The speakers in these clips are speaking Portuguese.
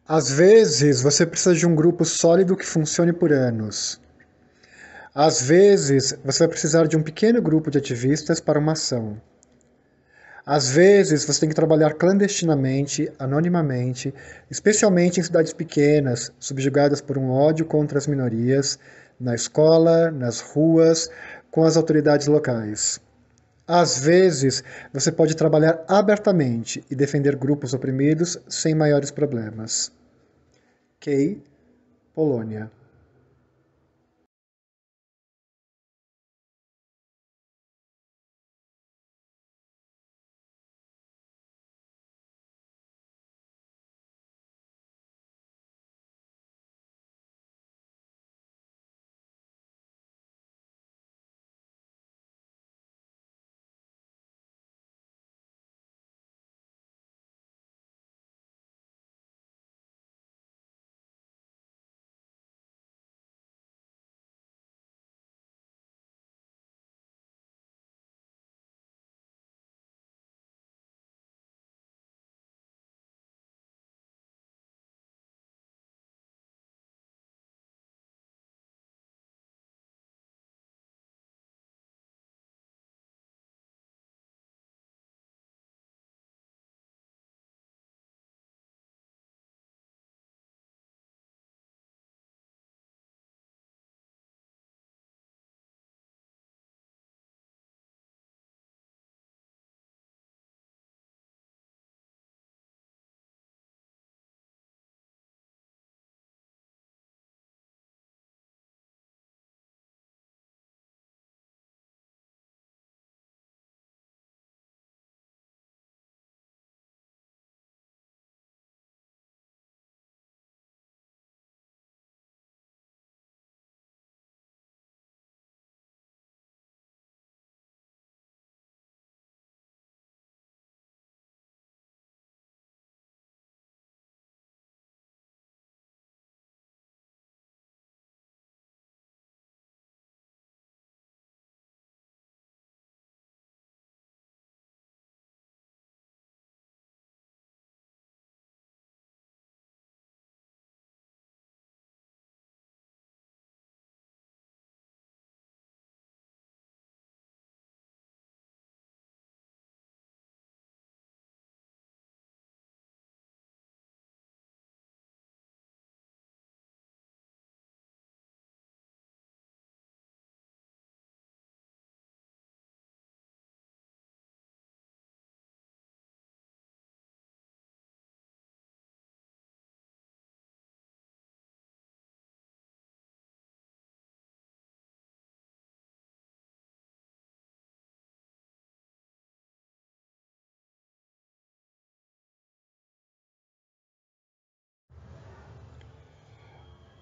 Às vezes, você precisa de um grupo sólido que funcione por anos. Às vezes, você vai precisar de um pequeno grupo de ativistas para uma ação. Às vezes, você tem que trabalhar clandestinamente, anonimamente, especialmente em cidades pequenas, subjugadas por um ódio contra as minorias, na escola, nas ruas, com as autoridades locais. Às vezes, você pode trabalhar abertamente e defender grupos oprimidos sem maiores problemas. Kay, Polônia.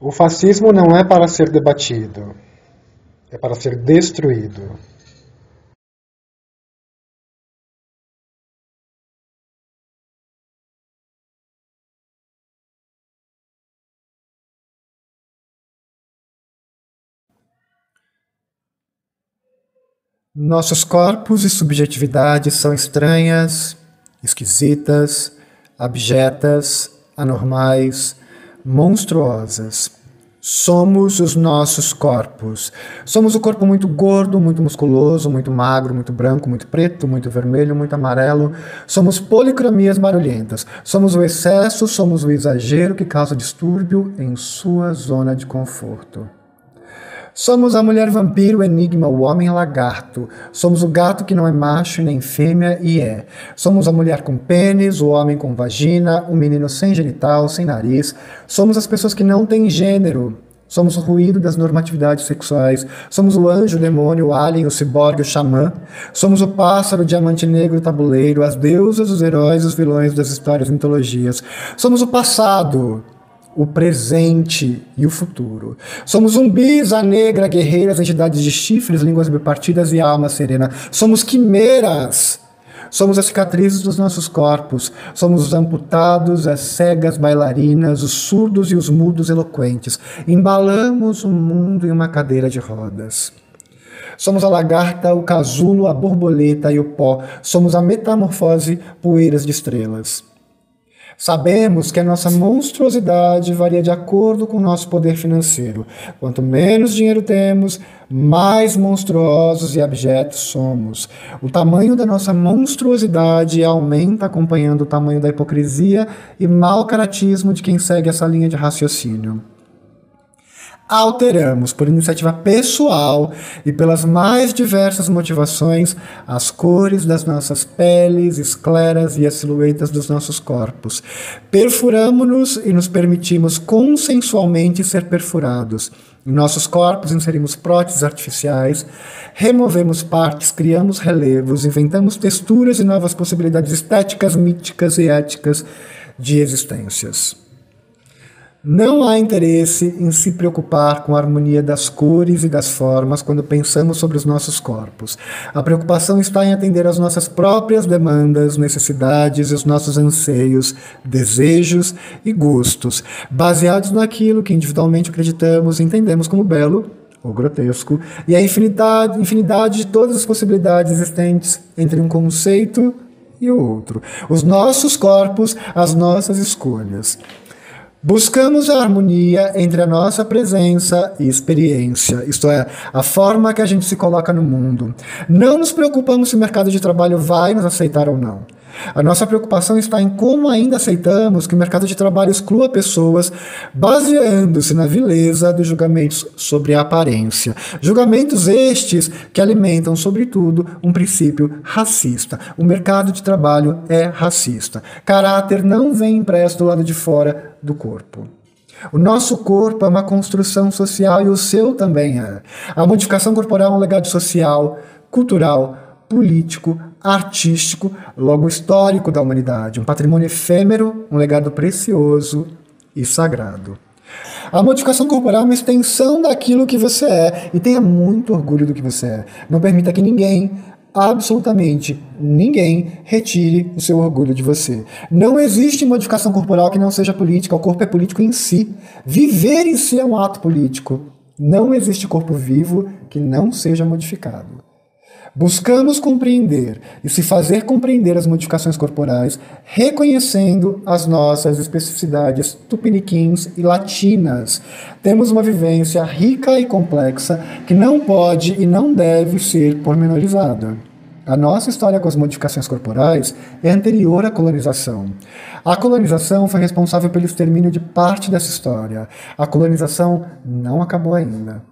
O fascismo não é para ser debatido, é para ser destruído. Nossos corpos e subjetividades são estranhas, esquisitas, abjetas, anormais, monstruosas. Somos os nossos corpos. Somos o corpo muito gordo, muito musculoso, muito magro, muito branco, muito preto, muito vermelho, muito amarelo. Somos policromias barulhentas. Somos o excesso, somos o exagero que causa distúrbio em sua zona de conforto. Somos a mulher vampiro, enigma, o homem lagarto. Somos o gato que não é macho nem fêmea e é. Somos a mulher com pênis, o homem com vagina, o menino sem genital, sem nariz. Somos as pessoas que não têm gênero. Somos o ruído das normatividades sexuais. Somos o anjo, o demônio, o alien, o ciborgue, o xamã. Somos o pássaro, o diamante negro, o tabuleiro, as deusas, os heróis, os vilões das histórias e mitologias. Somos o passado, o presente e o futuro. Somos zumbis, a negra, guerreiras, entidades de chifres, línguas bipartidas e alma serena. Somos quimeras. Somos as cicatrizes dos nossos corpos. Somos os amputados, as cegas bailarinas, os surdos e os mudos eloquentes. Embalamos o mundo em uma cadeira de rodas. Somos a lagarta, o casulo, a borboleta e o pó. Somos a metamorfose, poeiras de estrelas. Sabemos que a nossa monstruosidade varia de acordo com o nosso poder financeiro. Quanto menos dinheiro temos, mais monstruosos e abjetos somos. O tamanho da nossa monstruosidade aumenta acompanhando o tamanho da hipocrisia e mau caratismo de quem segue essa linha de raciocínio. Alteramos, por iniciativa pessoal e pelas mais diversas motivações, as cores das nossas peles, escleras e as silhuetas dos nossos corpos. Perfuramo-nos e nos permitimos consensualmente ser perfurados. Em nossos corpos inserimos próteses artificiais, removemos partes, criamos relevos, inventamos texturas e novas possibilidades estéticas, míticas e éticas de existências. Não há interesse em se preocupar com a harmonia das cores e das formas quando pensamos sobre os nossos corpos. A preocupação está em atender às nossas próprias demandas, necessidades e os nossos anseios, desejos e gostos, baseados naquilo que individualmente acreditamos e entendemos como belo ou grotesco, e a infinidade de todas as possibilidades existentes entre um conceito e o outro. Os nossos corpos, as nossas escolhas. Buscamos a harmonia entre a nossa presença e experiência, isto é, a forma que a gente se coloca no mundo. Não nos preocupamos se o mercado de trabalho vai nos aceitar ou não. A nossa preocupação está em como ainda aceitamos que o mercado de trabalho exclua pessoas baseando-se na vileza dos julgamentos sobre a aparência. Julgamentos estes que alimentam, sobretudo, um princípio racista. O mercado de trabalho é racista. Caráter não vem impresso do lado de fora do corpo. O nosso corpo é uma construção social e o seu também é. A modificação corporal é um legado social, cultural, político, artístico, logo histórico da humanidade, um patrimônio efêmero, um legado precioso e sagrado. A modificação corporal é uma extensão daquilo que você é e tenha muito orgulho do que você é. Não permita que ninguém, absolutamente ninguém, retire o seu orgulho de você. Não existe modificação corporal que não seja política, o corpo é político em si. Viver em si é um ato político. Não existe corpo vivo que não seja modificado. Buscamos compreender e se fazer compreender as modificações corporais, reconhecendo as nossas especificidades tupiniquins e latinas. Temos uma vivência rica e complexa que não pode e não deve ser pormenorizada. A nossa história com as modificações corporais é anterior à colonização. A colonização foi responsável pelo extermínio de parte dessa história. A colonização não acabou ainda.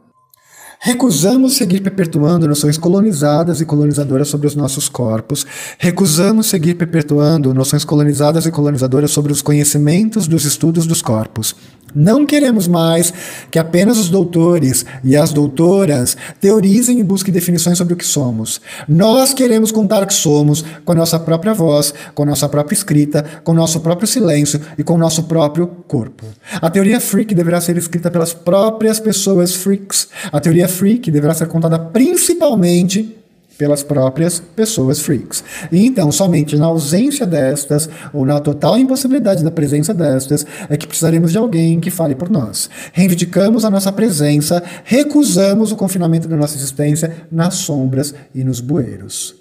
Recusamos seguir perpetuando noções colonizadas e colonizadoras sobre os nossos corpos. Recusamos seguir perpetuando noções colonizadas e colonizadoras sobre os conhecimentos dos estudos dos corpos. Não queremos mais que apenas os doutores e as doutoras teorizem e busquem definições sobre o que somos. Nós queremos contar o que somos com a nossa própria voz, com a nossa própria escrita, com o nosso próprio silêncio e com o nosso próprio corpo. A teoria freak deverá ser escrita pelas próprias pessoas freaks. A teoria freak deverá ser contada principalmente pelas próprias pessoas freaks. E então, somente na ausência destas, ou na total impossibilidade da presença destas, é que precisaremos de alguém que fale por nós. Reivindicamos a nossa presença, recusamos o confinamento da nossa existência nas sombras e nos bueiros.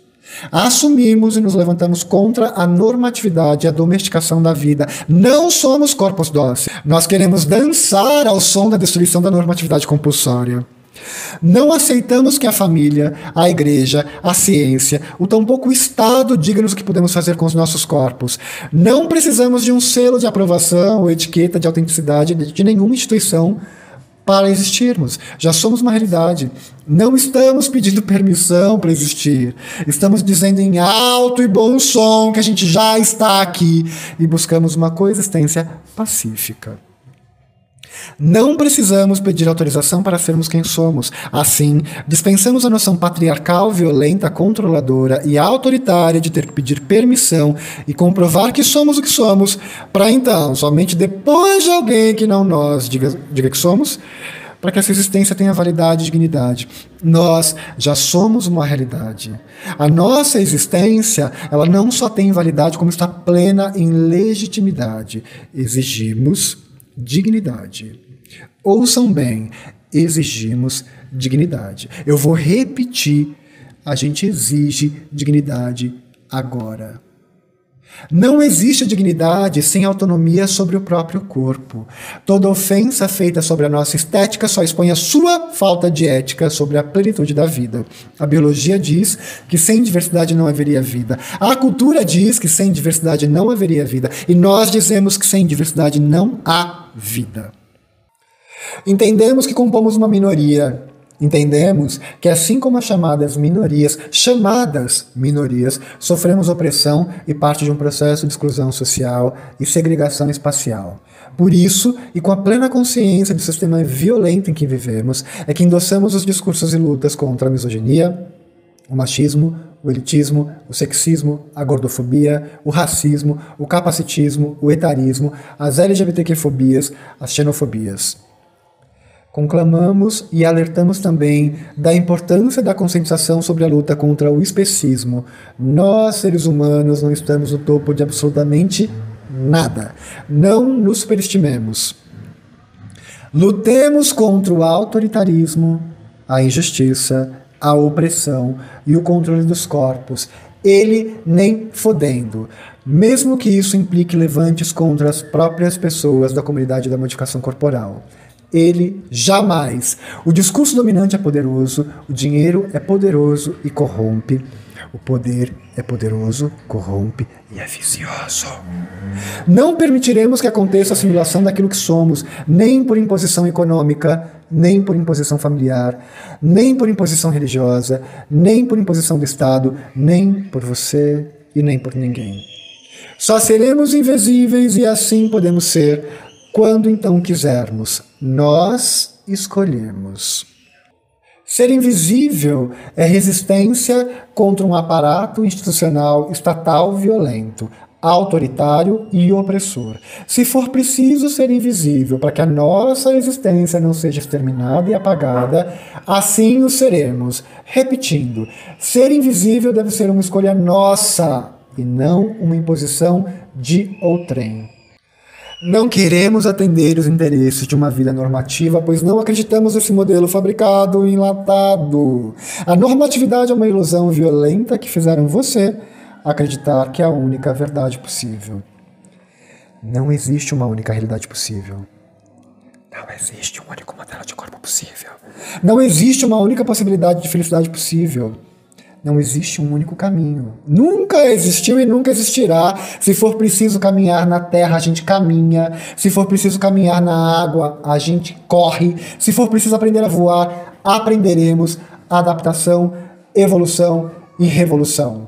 Assumimos e nos levantamos contra a normatividade e a domesticação da vida. Não somos corpos dóceis. Nós queremos dançar ao som da destruição da normatividade compulsória. Não aceitamos que a família, a igreja, a ciência, o tampouco o Estado diga-nos o que podemos fazer com os nossos corpos. Não precisamos de um selo de aprovação ou etiqueta de autenticidade de nenhuma instituição para existirmos. Já somos uma realidade. Não estamos pedindo permissão para existir. Estamos dizendo em alto e bom som que a gente já está aqui e buscamos uma coexistência pacífica. Não precisamos pedir autorização para sermos quem somos. Assim, dispensamos a noção patriarcal, violenta, controladora e autoritária de ter que pedir permissão e comprovar que somos o que somos, para então, somente depois de alguém que não nós diga que somos, para que essa existência tenha validade e dignidade. Nós já somos uma realidade. A nossa existência, ela não só tem validade, como está plena em legitimidade. Exigimos dignidade. Ouçam bem, exigimos dignidade. Eu vou repetir, a gente exige dignidade agora. Não existe dignidade sem autonomia sobre o próprio corpo. Toda ofensa feita sobre a nossa estética só expõe a sua falta de ética sobre a plenitude da vida. A biologia diz que sem diversidade não haveria vida. A cultura diz que sem diversidade não haveria vida. E nós dizemos que sem diversidade não há vida. Entendemos que compomos uma minoria. Entendemos que, assim como as chamadas minorias, sofremos opressão e parte de um processo de exclusão social e segregação espacial. Por isso, e com a plena consciência do sistema violento em que vivemos, é que endossamos os discursos e lutas contra a misoginia, o machismo, o elitismo, o sexismo, a gordofobia, o racismo, o capacitismo, o etarismo, as LGBTQ-fobias, as xenofobias. Conclamamos e alertamos também da importância da conscientização sobre a luta contra o especismo. Nós, seres humanos, não estamos no topo de absolutamente nada. Não nos superestimemos. Lutemos contra o autoritarismo, a injustiça, a opressão e o controle dos corpos. Ele nem fodendo. Mesmo que isso implique levantes contra as próprias pessoas da comunidade da modificação corporal. Ele jamais. O discurso dominante é poderoso, o dinheiro é poderoso e corrompe. O poder é poderoso, corrompe e é vicioso. Não permitiremos que aconteça a assimilação daquilo que somos, nem por imposição econômica, nem por imposição familiar, nem por imposição religiosa, nem por imposição do Estado, nem por você e nem por ninguém. Só seremos invisíveis e assim podemos ser quando então quisermos. Nós escolhemos. Ser invisível é resistência contra um aparato institucional estatal violento, autoritário e opressor. Se for preciso ser invisível para que a nossa existência não seja exterminada e apagada, assim o seremos. Repetindo, ser invisível deve ser uma escolha nossa e não uma imposição de outrem. Não queremos atender os interesses de uma vida normativa, pois não acreditamos nesse modelo fabricado e enlatado. A normatividade é uma ilusão violenta que fizeram você acreditar que é a única verdade possível. Não existe uma única realidade possível. Não existe um único modelo de corpo possível. Não existe uma única possibilidade de felicidade possível. Não existe um único caminho. Nunca existiu e nunca existirá. Se for preciso caminhar na terra, a gente caminha. Se for preciso caminhar na água, a gente corre. Se for preciso aprender a voar, aprenderemos. Adaptação, evolução e revolução.